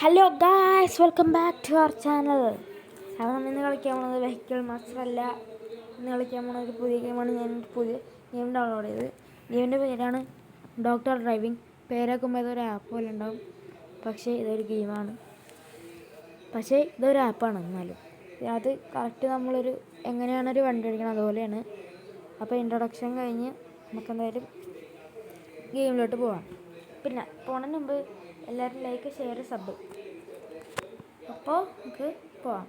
Hello guys, welcome back to our channel. അപ്പോൾ നമ്മൾ ഇന്ന് കളിക്കാൻ പോകുന്നത് വെഹിക്കിൾ മാസ്റ്റർ അല്ല. ഇന്ന് കളിക്കാൻ പോകുന്ന ഒരു പുതിയ ഗെയിമാണ്. ഞാൻ പുതിയ ഗെയിം ഡൗൺലോഡ് ചെയ്ത്. ഗെയിമിൻ്റെ പേരാണ് ഡോക്ടർ ഡ്രൈവിംഗ്. പേരാക്കുമ്പോൾ ഇതൊരു ആപ്പ് പോലെ ഉണ്ടാവും, പക്ഷേ ഇതൊരു ഗെയിമാണ്. ഇതൊരു ആപ്പാണ്. എന്നാലും അത് കറക്റ്റ് നമ്മളൊരു എങ്ങനെയാണൊരു വണ്ടി ഓടിക്കണം അതുപോലെയാണ്. അപ്പോൾ ഇൻട്രൊഡക്ഷൻ കഴിഞ്ഞ് നമുക്കെന്തായാലും ഗെയിമിലോട്ട് പോവാം. പിന്നെ പോണതിന് മുമ്പ് എല്ലാവരും ലൈക്ക്, ഷെയർ, സബ്. അപ്പോൾ നമുക്ക് പോവാം.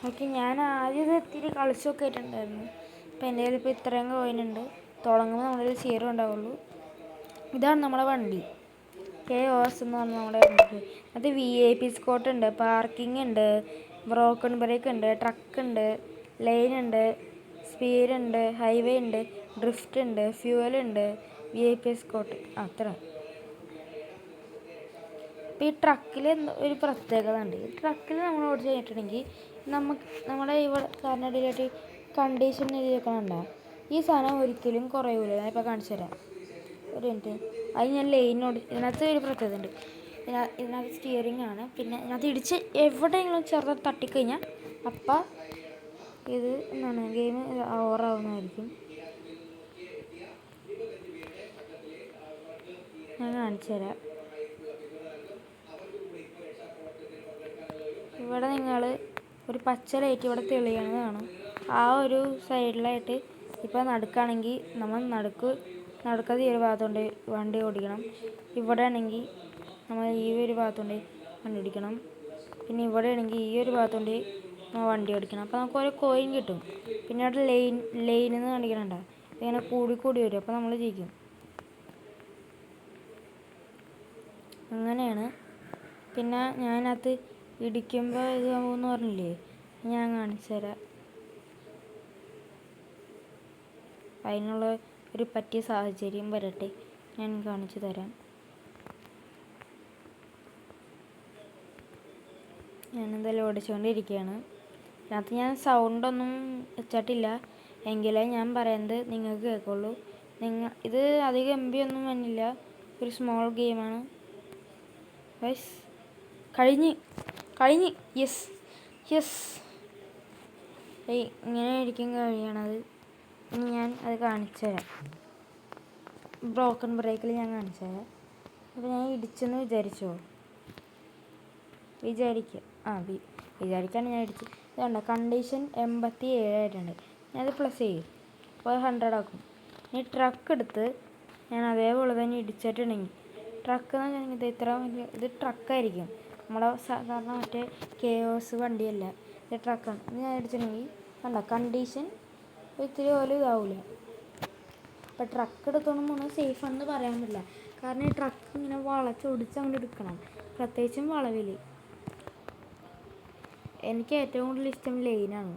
ഓക്കെ, ഞാൻ ആദ്യം ഇത്തിരി കളിച്ചൊക്കെ ആയിട്ടുണ്ടായിരുന്നു. അപ്പോൾ എൻ്റെ കയ്യിൽ ഇപ്പോൾ ഇത്രയും കോയിനുണ്ട്. തുടങ്ങുമ്പോൾ നമ്മളൊരു 0 ഉണ്ടാവുള്ളൂ. ഇതാണ് നമ്മുടെ വണ്ടി, KOS എന്ന് പറഞ്ഞാൽ നമ്മുടെ വണ്ടി. അത് VIP സ്കോട്ട് ഉണ്ട്, പാർക്കിംഗ് ഉണ്ട്, ബ്രോക്കൺ ബ്രേക്ക് ഉണ്ട്, ട്രക്ക് ഉണ്ട്, ലൈൻ ഉണ്ട്, സ്പീഡ് ഉണ്ട്, ഹൈവേ ഉണ്ട്, ഡ്രിഫ്റ്റ് ഉണ്ട്, ഫ്യൂവൽ ഉണ്ട്, VIP സ്കോട്ട്. അത്ര. അപ്പോൾ ഈ ട്രക്കിൽ ഒരു പ്രത്യേകത ഉണ്ട്. ഈ ട്രക്കിൽ നമ്മൾ ഓടിച്ച് കഴിഞ്ഞിട്ടുണ്ടെങ്കിൽ നമ്മുടെ ഇവിടെ കാറിനടിയിലായിട്ട് കണ്ടീഷൻ എഴുതി വെക്കണുണ്ടോ? ഈ സാധനം ഒരിക്കലും കുറയൂല. ഞാൻ ഇപ്പോൾ കാണിച്ചു തരാം, ഒരു മിനിറ്റ്. അത് ഞാൻ ലൈനോട് ഇതിനകത്ത് ഒരു പ്രത്യേകത ഉണ്ട്. ഇതിനകത്ത് സ്റ്റിയറിംഗ് ആണ്. പിന്നെ ഇതിനകത്ത് ഇടിച്ച് എവിടെയെങ്കിലും ചെറുതായി തട്ടിക്കഴിഞ്ഞാൽ അപ്പം ഇത് എന്താണ് ഗെയിം ഓവറാവുന്നതായിരിക്കും. ഞാൻ കാണിച്ചു തരാം. ഇവിടെ നിങ്ങൾ ഒരു പച്ച ലൈറ്റ് ഇവിടെ തെളിയണത് കാണും. ആ ഒരു സൈഡിലായിട്ട് ഇപ്പോൾ നടുക്കാണെങ്കിൽ നമ്മൾ നടുക്കത് ഈ ഒരു ഭാഗത്തുകൊണ്ട് വണ്ടി ഓടിക്കണം. ഇവിടെ ആണെങ്കിൽ നമ്മൾ ഈ ഒരു ഭാഗത്തുകൊണ്ട് വണ്ടി ഓടിക്കണം. പിന്നെ ഇവിടെ ആണെങ്കിൽ ഈ ഒരു ഭാഗത്തുകൊണ്ട് നമ്മൾ വണ്ടി ഓടിക്കണം. അപ്പോൾ നമുക്ക് ഓരോ കോയിൻ കിട്ടും. പിന്നെ അവിടെ ലൈനെന്ന് കാണിക്കണുണ്ടോ? ഇങ്ങനെ കൂടി വരും. അപ്പോൾ നമ്മൾ ജയിക്കും. അങ്ങനെയാണ്. പിന്നെ ഞാനകത്ത് ഇടിക്കുമ്പോൾ ഇതാവുമെന്ന് പറഞ്ഞില്ലേ, ഞാൻ കാണിച്ചു തരാം. അതിനുള്ള ഒരു പറ്റിയ സാഹചര്യം വരട്ടെ, ഞാൻ കാണിച്ചു തരാം. ഞാനെന്തായാലും ഓടിച്ചുകൊണ്ടിരിക്കുകയാണ്. അതിനകത്ത് ഞാൻ സൗണ്ടൊന്നും വെച്ചിട്ടില്ല, എങ്കിലേ ഞാൻ പറയുന്നത് നിങ്ങൾക്ക് കേൾക്കുള്ളൂ. ഇത് അധികം MB ഒന്നും വന്നില്ല, ഒരു സ്മോൾ ഗെയിമാണ്. കഴിഞ്ഞ് യെസ് ഇങ്ങനെ ആയിരിക്കും കഴിയണത്. ഇനി ഞാൻ അത് കാണിച്ചു തരാം. ബ്രോക്കൺ ബ്രേക്കിൽ ഞാൻ കാണിച്ചു തരാം. അപ്പോൾ ഞാൻ ഇടിച്ചെന്ന് വിചാരിക്കാണ് ഞാൻ ഇടിച്ച്. ഇതുണ്ട്, കണ്ടീഷൻ 87 ആയിട്ടുണ്ട്. ഞാനത് പ്ലസ് ചെയ്യും, അപ്പോൾ 100 ആക്കും. ഇനി ട്രക്ക് എടുത്ത് ഞാൻ അതേപോലെ തന്നെ ഇടിച്ചിട്ടുണ്ടെങ്കിൽ, ട്രക്ക് എന്ന് പറഞ്ഞാൽ ഇത് ട്രക്കായിരിക്കും. നമ്മുടെ സാധാരണ മറ്റേ KOS വണ്ടിയല്ല, ഇത് ട്രക്കാണ്. ഇത് ഞാൻ അടിച്ചിട്ടുണ്ടെങ്കിൽ കണ്ട കണ്ടീഷൻ ഇത്തിരി പോലും ഇതാവില്ല. അപ്പോൾ ട്രക്ക് എടുത്തോണ്ട് പോകുന്നത് സേഫാണെന്ന് പറയാൻ പറ്റില്ല. കാരണം ഈ ട്രക്ക് ഇങ്ങനെ വളച്ചൊടിച്ച് അങ്ങോട്ട് എടുക്കണം, പ്രത്യേകിച്ചും വളവിൽ. എനിക്ക് ഏറ്റവും കൂടുതൽ ഇഷ്ടം ലൈനാണ്.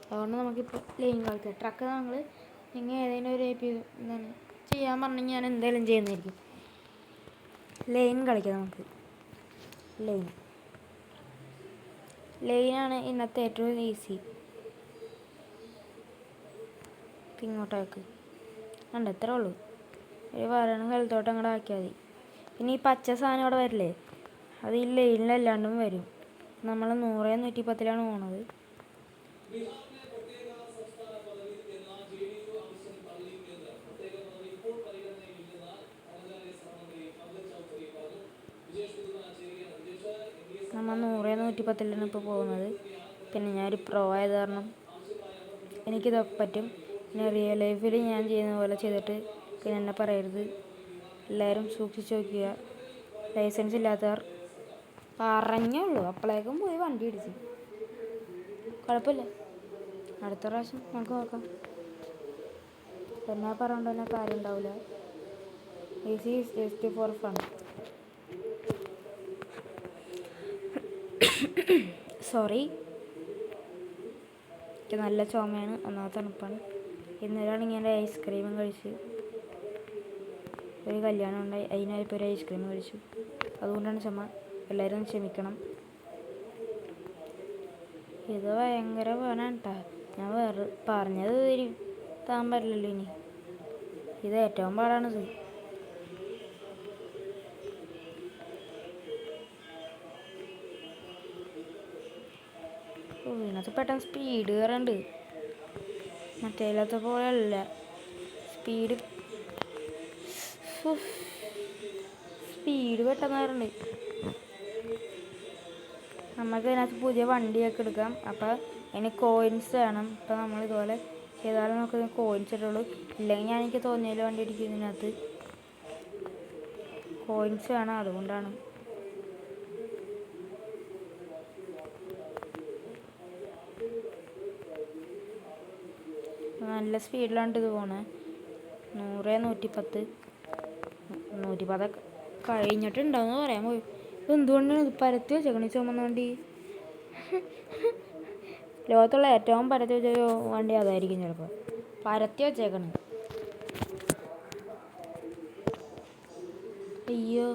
അതുകൊണ്ട് നമുക്കിപ്പോൾ ലൈൻ കളിക്കാം. ട്രക്ക് നമ്മൾ ഏതെങ്കിലും ഒരു എന്താണ് ചെയ്യാൻ പറഞ്ഞെങ്കിൽ ഞാൻ എന്തായാലും ചെയ്യുന്നതായിരിക്കും. ലൈൻ കളിക്കാം നമുക്ക്. ലൈനാണ് ഇന്നത്തെ ഏറ്റവും ഈസി. ഇങ്ങോട്ടേക്ക് കണ്ട എത്ര ഉള്ളൂ, ഒരു പറയണ സ്ഥലത്തോട്ട് അങ്ങോട്ട് ആക്കിയാൽ മതി. പിന്നെ ഈ പച്ച സാധനം അവിടെ വരില്ലേ, അത് ഈ ലൈനിലല്ലാണ്ടും വരും. നമ്മൾ 100-110 പോണത്. നമ്മൾ 100-110 ഇപ്പോൾ പോകുന്നത്. പിന്നെ ഞാനൊരു പ്രോ ആയത് കാരണം എനിക്കിതൊക്കെ പറ്റും. പിന്നെ റിയൽ ലൈഫിൽ ഞാൻ ചെയ്യുന്ന പോലെ ചെയ്തിട്ട് പിന്നെ എന്നെ പറയരുത്. എല്ലാവരും സൂക്ഷിച്ച് നോക്കുക. ലൈസൻസ് ഇല്ലാത്തവർ പറഞ്ഞുള്ളൂ, അപ്പോഴേക്കും പോയി വണ്ടി ഇടിച്ചു. കുഴപ്പമില്ല, അടുത്ത പ്രാവശ്യം നമുക്ക് നോക്കാം. എന്നാ പറഞ്ഞുകൊണ്ട് തന്നെ കാര്യം ഉണ്ടാവില്ല. Easy is just for fun. Sorry, എനിക്ക് നല്ല ചുമയാണ്, ഒന്നാമത്തെ തണുപ്പാണ്. ഇന്നലെയാണെങ്കിൽ എൻ്റെ ഐസ്ക്രീമും കഴിച്ച്. ഒരു കല്യാണം ഉണ്ടായി, അതിനായിപ്പോൾ ഒരു ഐസ്ക്രീം കഴിച്ചു. അതുകൊണ്ടാണ് ചുമ. എല്ലാവരും ക്ഷമിക്കണം. ഇത് ഭയങ്കര പാടാണ് കേട്ടോ. ഞാൻ പറഞ്ഞത് താൻ പറ്റില്ലല്ലോ. ഇനി ഇത് ഏറ്റവും പാടാണിത്. ഇതിനകത്ത് പെട്ടെന്ന് സ്പീഡ് കയറുന്നുണ്ട്. മറ്റേലത്തെ പോലെ അല്ല സ്പീഡ് പെട്ടെന്ന് കയറുന്നുണ്ട്. നമുക്ക് ഇതിനകത്ത് പുതിയ വണ്ടിയൊക്കെ എടുക്കാം. അപ്പോൾ അതിന് കോയിൻസ് വേണം. അപ്പോൾ നമ്മൾ ഇതുപോലെ ചെയ്താലും നമുക്ക് കോയിൻസ് ഇട്ടുള്ളൂ. ഇല്ലെങ്കിൽ എനിക്ക് തോന്നിയാലും വണ്ടി അടിക്കുന്നതിനകത്ത് കോയിൻസ് വേണം. അതുകൊണ്ടാണ് നല്ല സ്പീഡിലാണ് ഇത് പോണേ. 100, 110 110 കഴിഞ്ഞിട്ടുണ്ടാവുമെന്ന് പറയാൻ പോയി. എന്തുകൊണ്ടാണ് ഇത് പരത്തി വെച്ചേക്കണേ ചുമന്ന വണ്ടി? ലോകത്തുള്ള ഏറ്റവും പരത്തി വെച്ച വണ്ടി അതായിരിക്കും ചിലപ്പോൾ. പരത്തി വെച്ചേക്കണം. അയ്യോ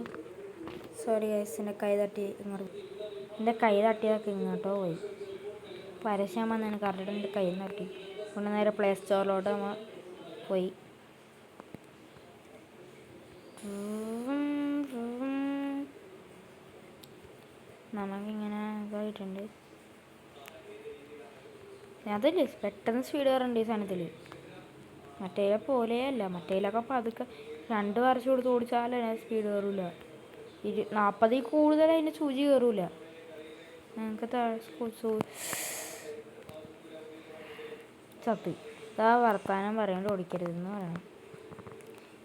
സോറി ഗൈസ്, എൻ്റെ കൈ തട്ടിയതൊക്കെ ഇങ്ങോട്ടോ പോയി. പരസ്യം വന്നതിന് കറക്റ്റ് എൻ്റെ കൈ തട്ടി. കൊണ്ട് നേരെ പ്ലേ സ്റ്റോറിലോട്ട് നമ്മൾ പോയി. നമുക്കിങ്ങനെ ഇതായിട്ടുണ്ട്. അതല്ലേ പെട്ടെന്ന് സ്പീഡ് കയറുന്നുണ്ട് ഈ സാധനത്തിൽ. മറ്റേലെ പോലെയല്ല. മറ്റേലൊക്കെ പതുക്കെ 2 വർഷം കൊടുത്ത് ഓടിച്ചാൽ സ്പീഡ് കയറില്ല. 40 കൂടുതൽ അതിൻ്റെ സൂചി കയറില്ല. ഞങ്ങൾക്ക് ചത്ത് ഇതാ വർത്താനം പറയാണ്ട് ഓടിക്കരുതെന്ന് പറയണം.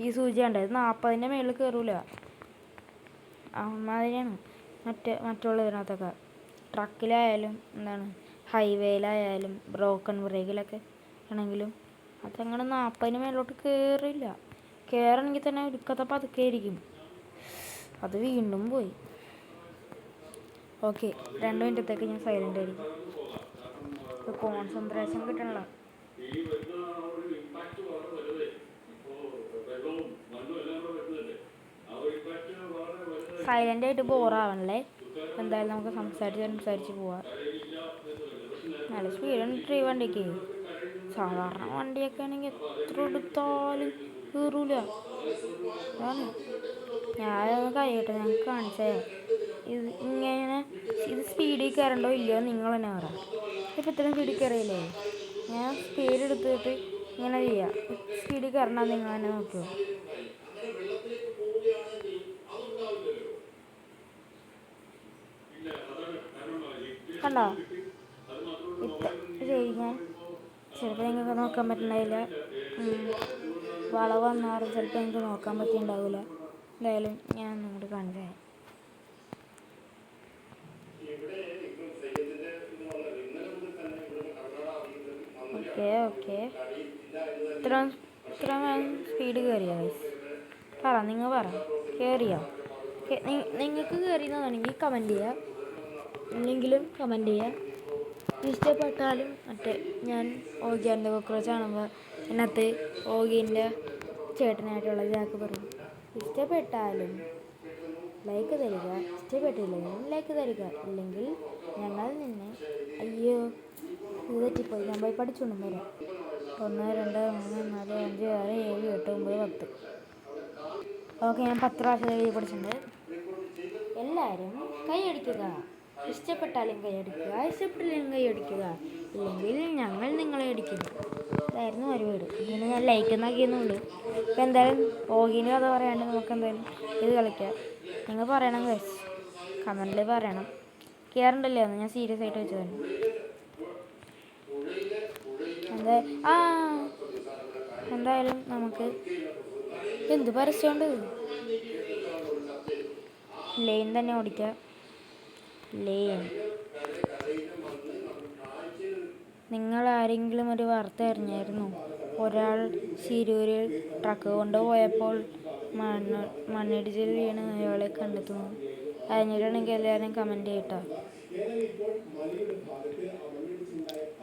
ഈ സൂചി ഉണ്ട്, ഇത് 40ൻ്റെ മേളിൽ കയറില്ല. അമ്മാതിരിയാണ് മറ്റുള്ളതിനകത്തൊക്കെ. ട്രക്കിലായാലും എന്താണ് ഹൈവേയിലായാലും ബ്രോക്കൺ ബ്രേക്കിലൊക്കെ ആണെങ്കിലും അതങ്ങനെ 40ന് മേലോട്ട് കയറില്ല. കയറണമെങ്കിൽ തന്നെ ഒടുക്കത്തെ പതുക്കെ ആയിരിക്കും. അത് വീണ്ടും പോയി. ഓക്കെ, 2 മിനിറ്റത്തേക്ക് ഞാൻ സൈലൻ്റ് ആയിരിക്കും. കോൺസെൻട്രേഷൻ കിട്ടണല്ലോ. സൈലൻ്റ് ആയിട്ട് ബോറാവണല്ലേ. എന്തായാലും നമുക്ക് സംസാരിച്ച് പോവാം. നല്ല സ്പീഡുണ്ട് ഈ വണ്ടിക്ക്. സാധാരണ വണ്ടിയൊക്കെ ആണെങ്കിൽ എത്ര എടുത്താലും കയറൂല. അതാണ് ഞാനൊന്ന് കഴിയട്ടെ, ഞങ്ങൾക്ക് കാണിച്ചേ. ഇത് സ്പീഡിൽ കയറണ്ടോ ഇല്ലയോ നിങ്ങൾ തന്നെ പറയാം. ഇപ്പം ഇത്രയും സ്പീഡിൽ കയറിയില്ലേ? ഞാൻ സ്പീഡ് എടുത്തിട്ട് ഇങ്ങനെ ചെയ്യാം. സ്പീഡിൽ കയറണം നിങ്ങൾ തന്നെ നോക്കിയോ. കണ്ടോ? ശരി, ഞാൻ ചിലപ്പോൾ നിങ്ങൾക്ക് നോക്കാൻ പറ്റുന്നുണ്ടാവില്ല. വളവ് വന്നാറും ചിലപ്പോൾ എനിക്ക് നോക്കാൻ പറ്റിയിട്ടുണ്ടാവില്ല. എന്തായാലും ഞാൻ നിങ്ങോട്ട് കാണിച്ചേ. ഓക്കെ ഇത്ര സ്പീഡ് കയറിയോ ഗൈസ്? നിങ്ങൾ പറ കയറിയോ? നിങ്ങൾക്ക് കയറിയെന്നാണെങ്കിൽ കമൻറ്റ് ചെയ്യുക. ഇല്ലെങ്കിലും കമൻറ്റ് ചെയ്യുക. ഇഷ്ടപ്പെട്ടാലും ഞാൻ ഓഗി ആൻഡ് കോക്രോച്ച് കാണുമ്പോൾ ഇതിനകത്ത് ഓഗീൻ്റെ ചേട്ടനായിട്ടുള്ള ജാക്ക് പറയും, ഇഷ്ടപ്പെട്ടാലും ലൈക്ക് തരിക, ഇഷ്ടപ്പെട്ടില്ലെങ്കിലും ലൈക്ക് തരിക, ഇല്ലെങ്കിൽ ഞങ്ങൾ നിന്നെ അയ്യോ ഇത് തെറ്റിപ്പോയി, ഞാൻ പോയി പഠിച്ചുകൊണ്ടും വരാം. 1 2 3 4 5 6 7 8 9 10. ഓക്കെ, ഞാൻ 10 പ്രാവശ്യം എഴുതി പഠിച്ചിട്ടുണ്ട്. എല്ലാവരും കൈയടിക്കുക. ഇഷ്ടപ്പെട്ടാലും കൈയടിക്കുക, ഇഷ്ടപ്പെട്ടില്ലെങ്കിൽ കൈയടിക്കുക, ഇല്ലെങ്കിൽ ഞങ്ങൾ നിങ്ങളെ അടിക്കുന്നു. ഇതായിരുന്നു പരിപാടി. ഇങ്ങനെ ഞാൻ ലൈക്ക് എന്നാക്കിയെന്നുള്ളൂ. ഇപ്പം എന്തായാലും ഓഗീന് കഥ പറയാണ്ട് നമുക്ക് എന്തായാലും ഇത് കളിക്കാം. നിങ്ങൾ പറയണം ഗൈസ്, കമൻറ്റിൽ പറയണം. കയറണ്ടല്ലേ എന്ന് ഞാൻ സീരിയസ് ആയിട്ട് വെച്ചതാണ്. എന്തായാലും നമുക്ക് എന്ത് പരസ്യമുണ്ട്, ലെയിൻ തന്നെ ഓടിക്കാം. ലെയിൻ നിങ്ങൾ ആരെങ്കിലും ഒരു വാർത്ത അറിഞ്ഞായിരുന്നു? ഒരാൾ ശിരൂരിൽ ട്രക്ക് കൊണ്ടുപോയപ്പോൾ മണ്ണിടിച്ചിൽ വീണ് അയാളെ കണ്ടെത്തുന്നു. അറിഞ്ഞിട്ടുണ്ടെങ്കിൽ എല്ലാവരും കമൻറ്റ് ചെയ്യട്ടോ.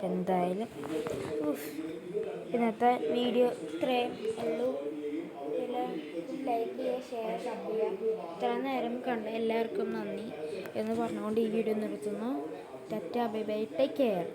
എന്തായാലും ഇന്നത്തെ വീഡിയോ ഇത്രയും ഉള്ളൂ. ലൈക്ക് ചെയ്യുക, ഷെയർ, സബ് ചെയ്യുക. ഇത്ര നേരം കണ്ട എല്ലാവർക്കും നന്ദി എന്ന് പറഞ്ഞുകൊണ്ട് ഈ വീഡിയോ നിർത്തുന്നു. Tata, bye bye, take care.